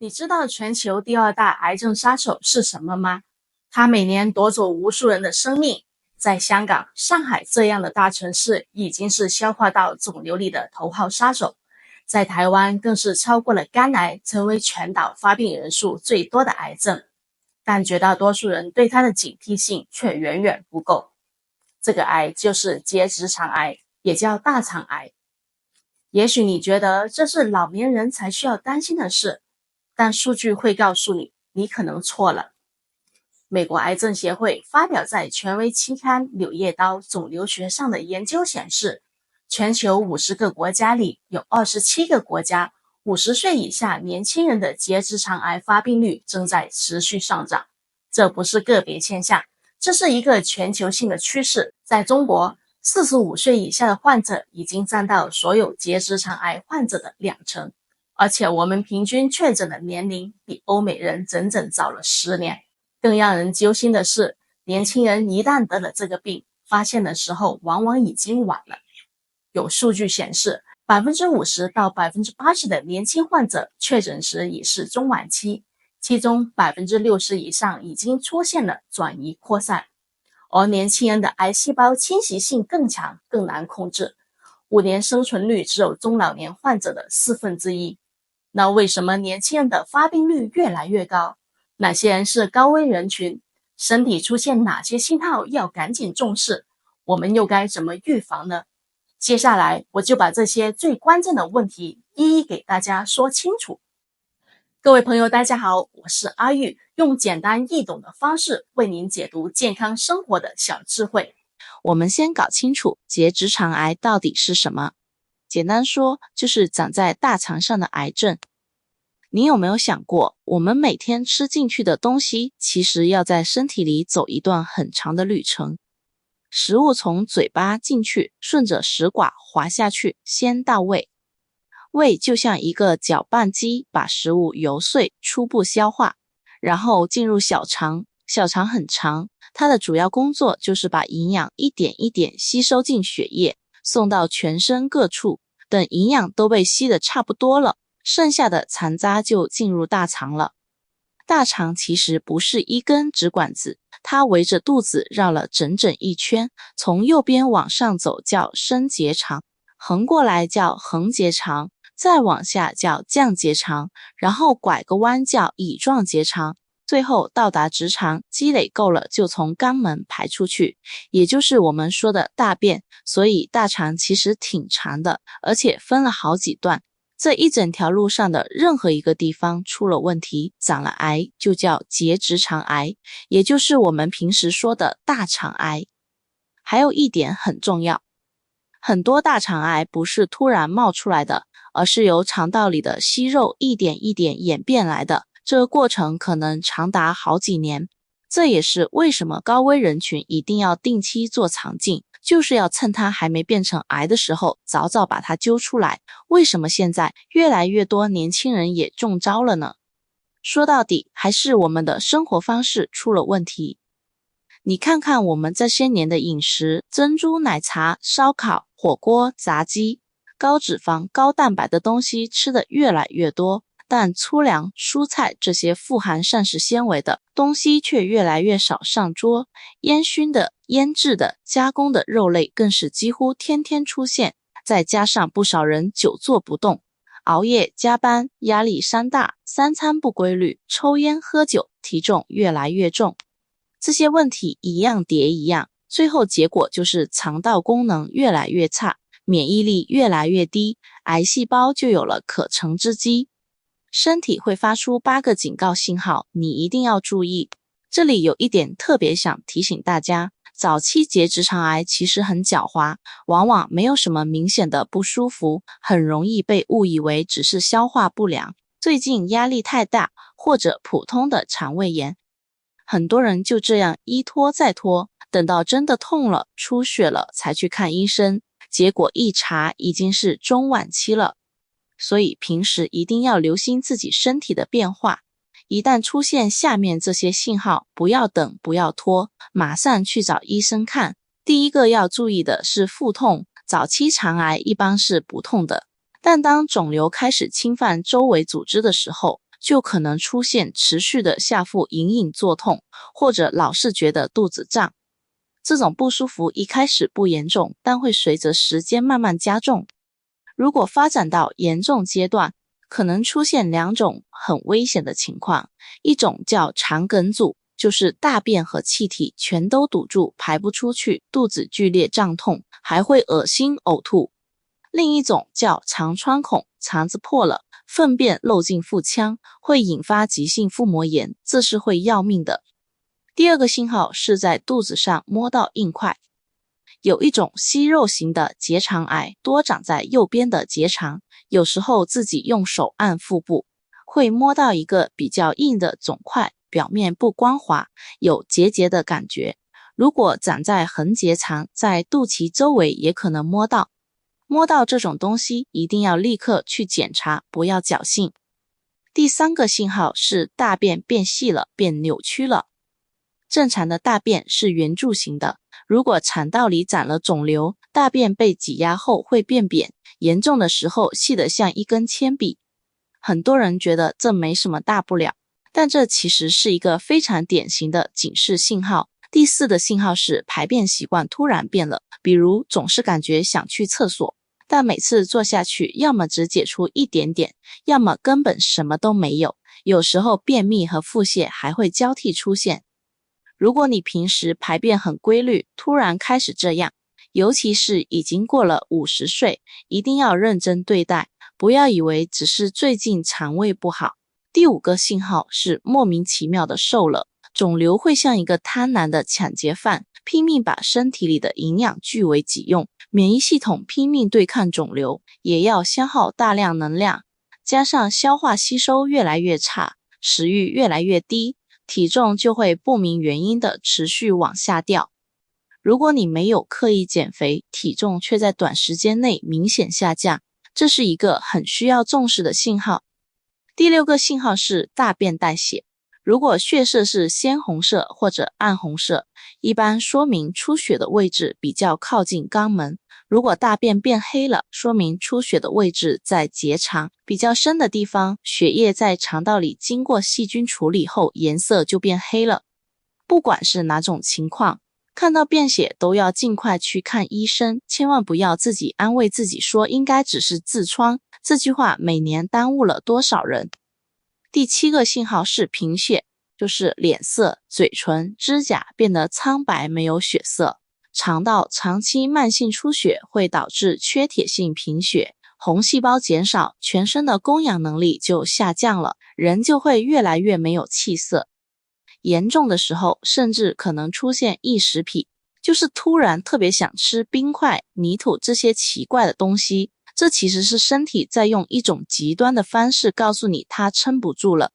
你知道全球第二大癌症杀手是什么吗？它每年夺走无数人的生命，在香港、上海这样的大城市已经是消化道肿瘤里的头号杀手，在台湾更是超过了肝癌，成为全岛发病人数最多的癌症。但绝大多数人对它的警惕性却远远不够。这个癌就是结直肠癌，也叫大肠癌。也许你觉得这是老年人才需要担心的事，但数据会告诉你，你可能错了。美国癌症协会发表在权威期刊《柳叶刀肿瘤学》上的研究显示，全球50个国家里有27个国家50岁以下年轻人的结直肠癌发病率正在持续上涨。这不是个别现象，这是一个全球性的趋势。在中国，45岁以下的患者已经占到所有结直肠癌患者的20%，而且我们平均确诊的年龄比欧美人整整早了10年。更让人揪心的是，年轻人一旦得了这个病，发现的时候往往已经晚了。有数据显示，50%到80%的年轻患者确诊时已是中晚期，其中60%以上已经出现了转移扩散。而年轻人的癌细胞侵袭性更强，更难控制，5年生存率只有中老年患者的1/4。那为什么年轻人的发病率越来越高？哪些人是高危人群？身体出现哪些信号要赶紧重视？我们又该怎么预防呢？接下来我就把这些最关键的问题一一给大家说清楚。各位朋友大家好，我是阿玉，用简单易懂的方式为您解读健康生活的小智慧。我们先搞清楚结直肠癌到底是什么。简单说，就是长在大肠上的癌症。你有没有想过，我们每天吃进去的东西其实要在身体里走一段很长的旅程。食物从嘴巴进去，顺着食管滑下去，先到胃。胃就像一个搅拌机，把食物揉碎，初步消化，然后进入小肠。小肠很长，它的主要工作就是把营养一点一点吸收进血液，送到全身各处。等营养都被吸得差不多了，剩下的残渣就进入大肠了。大肠其实不是一根直管子，它围着肚子绕了整整一圈，从右边往上走叫升结肠，横过来叫横结肠，再往下叫降结肠，然后拐个弯叫乙状结肠，最后到达直肠，积累够了就从肛门排出去，也就是我们说的大便。所以大肠其实挺长的，而且分了好几段。这一整条路上的任何一个地方出了问题，长了癌，就叫结直肠癌，也就是我们平时说的大肠癌。还有一点很重要，很多大肠癌不是突然冒出来的，而是由肠道里的息肉一点一点演变来的，这个过程可能长达好几年。这也是为什么高危人群一定要定期做肠镜，就是要趁它还没变成癌的时候，早早把它揪出来。为什么现在越来越多年轻人也中招了呢？说到底，还是我们的生活方式出了问题。你看看我们这些年的饮食，珍珠奶茶、烧烤、火锅、炸鸡，高脂肪、高蛋白的东西吃得越来越多，但粗粮、蔬菜这些富含膳食纤维的东西却越来越少上桌，烟熏的、腌制的、加工的肉类更是几乎天天出现，再加上不少人久坐不动，熬夜加班，压力山大，三餐不规律，抽烟喝酒，体重越来越重。这些问题一样叠一样，最后结果就是肠道功能越来越差，免疫力越来越低，癌细胞就有了可乘之机。身体会发出8个警告信号，你一定要注意。这里有一点特别想提醒大家，早期结直肠癌其实很狡猾，往往没有什么明显的不舒服，很容易被误以为只是消化不良，最近压力太大，或者普通的肠胃炎。很多人就这样一拖再拖，等到真的痛了、出血了才去看医生，结果一查已经是中晚期了。所以平时一定要留心自己身体的变化，一旦出现下面这些信号，不要等，不要拖，马上去找医生看。第一个要注意的是腹痛，早期肠癌一般是不痛的，但当肿瘤开始侵犯周围组织的时候，就可能出现持续的下腹隐隐作痛，或者老是觉得肚子胀。这种不舒服一开始不严重，但会随着时间慢慢加重。如果发展到严重阶段，可能出现2种很危险的情况，一种叫肠梗阻，就是大便和气体全都堵住，排不出去，肚子剧烈胀痛，还会恶心呕吐。另一种叫肠穿孔，肠子破了，粪便漏进腹腔，会引发急性腹膜炎，这是会要命的。第二个信号是在肚子上摸到硬块。有一种息肉型的结肠癌，多长在右边的结肠，有时候自己用手按腹部，会摸到一个比较硬的肿块，表面不光滑，有结节的感觉。如果长在横结肠，在肚脐周围也可能摸到。摸到这种东西，一定要立刻去检查，不要侥幸。第3个信号是大便变细了，变扭曲了。正常的大便是圆柱形的，如果肠道里长了肿瘤，大便被挤压后会变扁，严重的时候细得像一根铅笔。很多人觉得这没什么大不了，但这其实是一个非常典型的警示信号。第4的信号是排便习惯突然变了，比如总是感觉想去厕所，但每次坐下去要么只解出一点点，要么根本什么都没有，有时候便秘和腹泻还会交替出现。如果你平时排便很规律，突然开始这样，尤其是已经过了50岁，一定要认真对待，不要以为只是最近肠胃不好。第5个信号是莫名其妙的瘦了，肿瘤会像一个贪婪的抢劫犯，拼命把身体里的营养据为己用，免疫系统拼命对抗肿瘤，也要消耗大量能量，加上消化吸收越来越差，食欲越来越低，体重就会不明原因的持续往下掉。如果你没有刻意减肥，体重却在短时间内明显下降，这是一个很需要重视的信号。第6个信号是大便带血。如果血色是鲜红色或者暗红色，一般说明出血的位置比较靠近肛门。如果大便变黑了，说明出血的位置在结肠，比较深的地方，血液在肠道里经过细菌处理后，颜色就变黑了。不管是哪种情况，看到便血都要尽快去看医生，千万不要自己安慰自己说应该只是痔疮，这句话每年耽误了多少人。第7个信号是贫血，就是脸色、嘴唇、指甲变得苍白没有血色。肠道长期慢性出血会导致缺铁性贫血，红细胞减少，全身的供氧能力就下降了，人就会越来越没有气色。严重的时候甚至可能出现异食癖，就是突然特别想吃冰块、泥土这些奇怪的东西，这其实是身体在用一种极端的方式告诉你它撑不住了。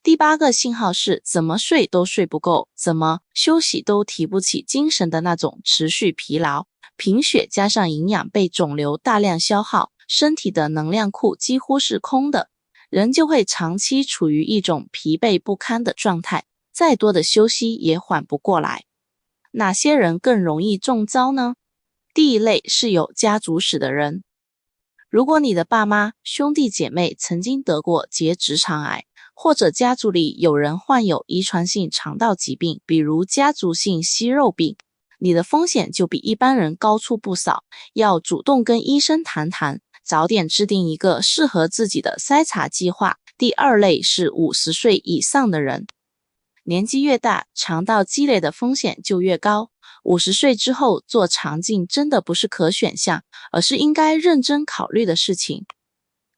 第8个信号是怎么睡都睡不够，怎么休息都提不起精神的那种持续疲劳。贫血加上营养被肿瘤大量消耗，身体的能量库几乎是空的，人就会长期处于一种疲惫不堪的状态，再多的休息也缓不过来。哪些人更容易中招呢？第一类是有家族史的人。如果你的爸妈、兄弟姐妹曾经得过结直肠癌，或者家族里有人患有遗传性肠道疾病，比如家族性息肉病，你的风险就比一般人高出不少，要主动跟医生谈谈，早点制定一个适合自己的筛查计划。第2类是50岁以上的人，年纪越大，肠道积累的风险就越高。50岁之后做肠镜真的不是可选项，而是应该认真考虑的事情。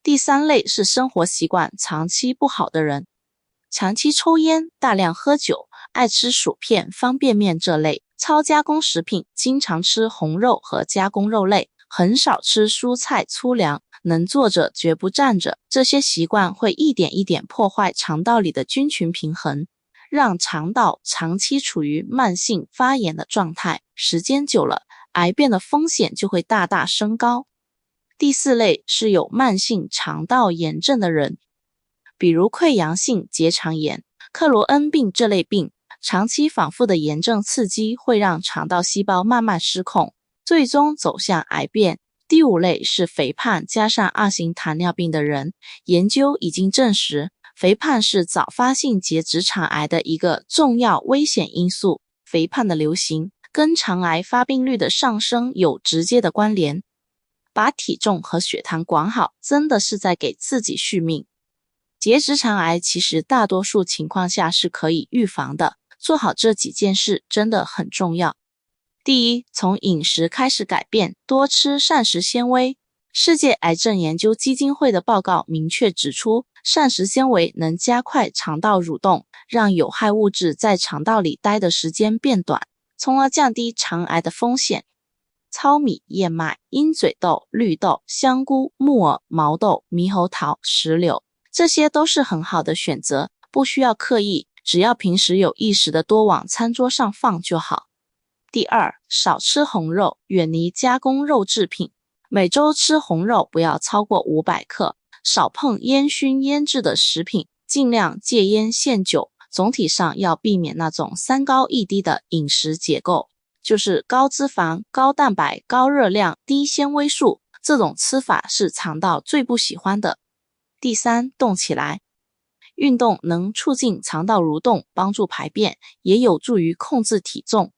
第3类是生活习惯长期不好的人，长期抽烟、大量喝酒、爱吃薯片、方便面这类超加工食品，经常吃红肉和加工肉类，很少吃蔬菜粗粮，能坐着绝不站着，这些习惯会一点一点破坏肠道里的菌群平衡，让肠道长期处于慢性发炎的状态，时间久了，癌变的风险就会大大升高。第4类是有慢性肠道炎症的人，比如溃疡性结肠炎、克罗恩病这类病，长期反复的炎症刺激会让肠道细胞慢慢失控，最终走向癌变。第5类是肥胖加上2型糖尿病的人，研究已经证实，肥胖是早发性结直肠癌的一个重要危险因素。肥胖的流行跟肠癌发病率的上升有直接的关联。把体重和血糖管好，真的是在给自己续命。结直肠癌其实大多数情况下是可以预防的，做好这几件事真的很重要。第一，从饮食开始改变，多吃膳食纤维。世界癌症研究基金会的报告明确指出，膳食纤维能加快肠道蠕动，让有害物质在肠道里待的时间变短，从而降低肠癌的风险。糙米、燕麦、鹰嘴豆、绿豆、香菇、木耳、毛豆、猕猴桃、石榴，这些都是很好的选择，不需要刻意，只要平时有意识的多往餐桌上放就好。第二，少吃红肉，远离加工肉制品。每周吃红肉不要超过500克，少碰烟熏腌制的食品，尽量戒烟限酒。总体上要避免那种3高1低的饮食结构，就是高脂肪、高蛋白、高热量、低纤维素，这种吃法是肠道最不喜欢的。第三，动起来。运动能促进肠道蠕动，帮助排便，也有助于控制体重。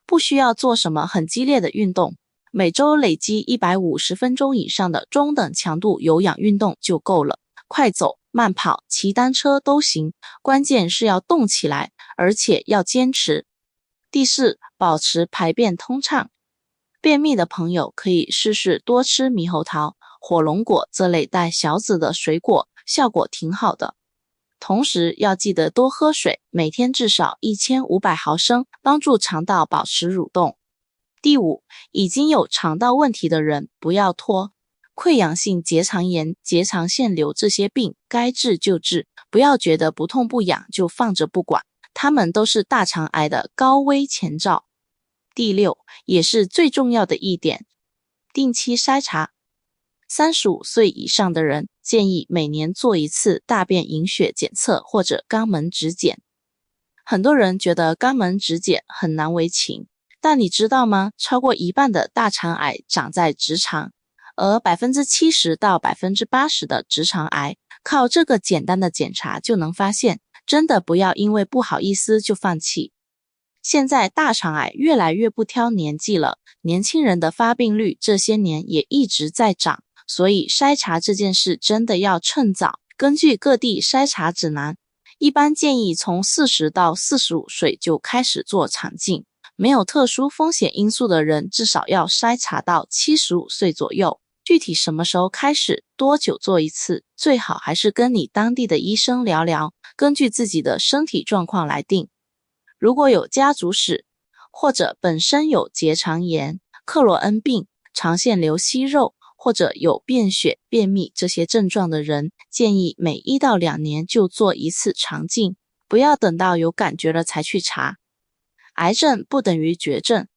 不需要做什么很激烈的运动，每周累积150分钟以上的中等强度有氧运动就够了。快走、慢跑、骑单车都行，关键是要动起来，而且要坚持。第四，保持排便通畅。便秘的朋友可以试试多吃猕猴桃、火龙果这类带小籽的水果，效果挺好的。同时要记得多喝水，每天至少1500毫升，帮助肠道保持蠕动。第五，已经有肠道问题的人不要拖。溃疡性结肠炎、结肠腺瘤这些病该治就治，不要觉得不痛不痒就放着不管，它们都是大肠癌的高危前兆。第六，也是最重要的一点，定期筛查。35岁以上的人建议每年做一次大便隐血检测或者肛门指检。很多人觉得肛门指检很难为情，但你知道吗？超过一半的大肠癌长在直肠，而70%到80%的直肠癌靠这个简单的检查就能发现，真的不要因为不好意思就放弃。现在大肠癌越来越不挑年纪了，年轻人的发病率这些年也一直在涨，所以筛查这件事真的要趁早。根据各地筛查指南，一般建议从40到45岁就开始做肠镜，没有特殊风险因素的人至少要筛查到75岁左右。具体什么时候开始，多久做一次，最好还是跟你当地的医生聊聊，根据自己的身体状况来定。如果有家族史，或者本身有结肠炎、克罗恩病、肠腺瘤息肉，或者有便血、便秘这些症状的人，建议每1到2年就做一次肠镜，不要等到有感觉了才去查。癌症不等于绝症，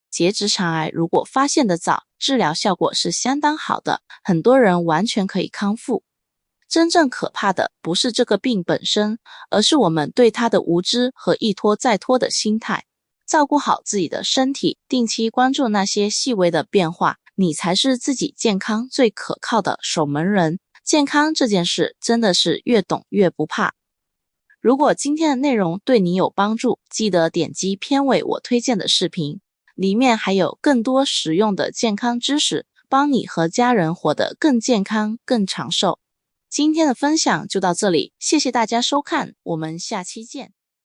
结直肠癌如果发现得早，治疗效果是相当好的，很多人完全可以康复。真正可怕的不是这个病本身，而是我们对它的无知和一拖再拖的心态。照顾好自己的身体，定期关注那些细微的变化，你才是自己健康最可靠的守门人。健康这件事真的是越懂越不怕。如果今天的内容对你有帮助，记得点击片尾我推荐的视频，里面还有更多实用的健康知识，帮你和家人活得更健康、更长寿。今天的分享就到这里，谢谢大家收看，我们下期见。